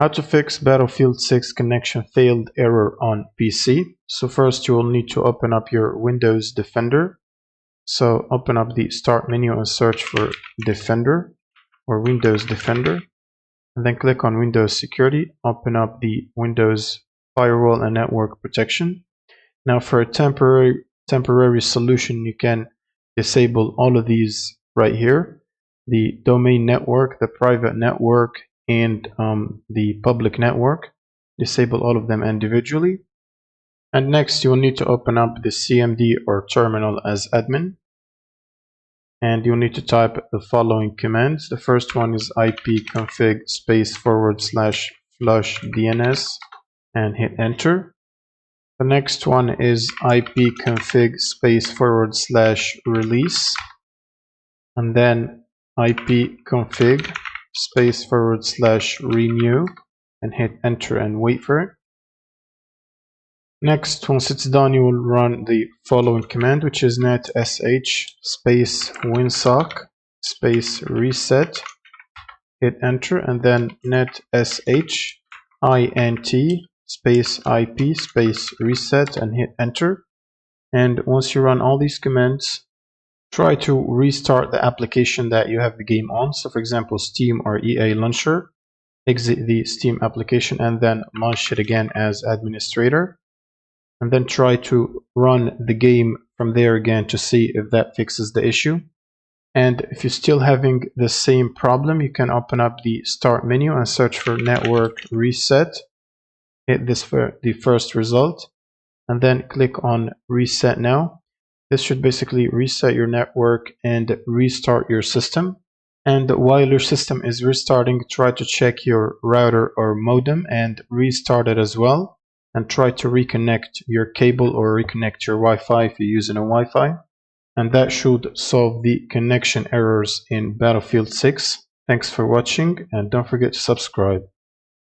How to fix Battlefield 6 connection failed error on PC. So first you will need to open up your Windows Defender. So open up the start menu and search for Defender or Windows Defender. And then click on Windows Security. Open up the Windows Firewall and Network Protection. Now for a temporary solution, you can disable all of these right here. The domain network, the private network, and the public network. Disable all of them individually. And next you will need to open up the CMD or terminal as admin. And you'll need to type the following commands. The first one is ipconfig /flush DNS and hit enter. The next one is ipconfig /release and then ipconfig /renew and hit enter and wait for it. Next, once it's done, you will run the following command, which is netsh winsock reset, hit enter, and then netsh int ip reset and hit enter. And once you run all these commands, try to restart the application that you have the game on. So for example, Steam or EA Launcher. Exit the Steam application and then launch it again as administrator. And then try to run the game from there again to see if that fixes the issue. And if you're still having the same problem, you can open up the start menu and search for network reset. Hit this for the first result and then click on reset now. This should basically reset your network and restart your system. And while your system is restarting, try to check your router or modem and restart it as well. And try to reconnect your cable or reconnect your Wi-Fi if you're using a Wi-Fi. And that should solve the connection errors in Battlefield 6. Thanks for watching and don't forget to subscribe.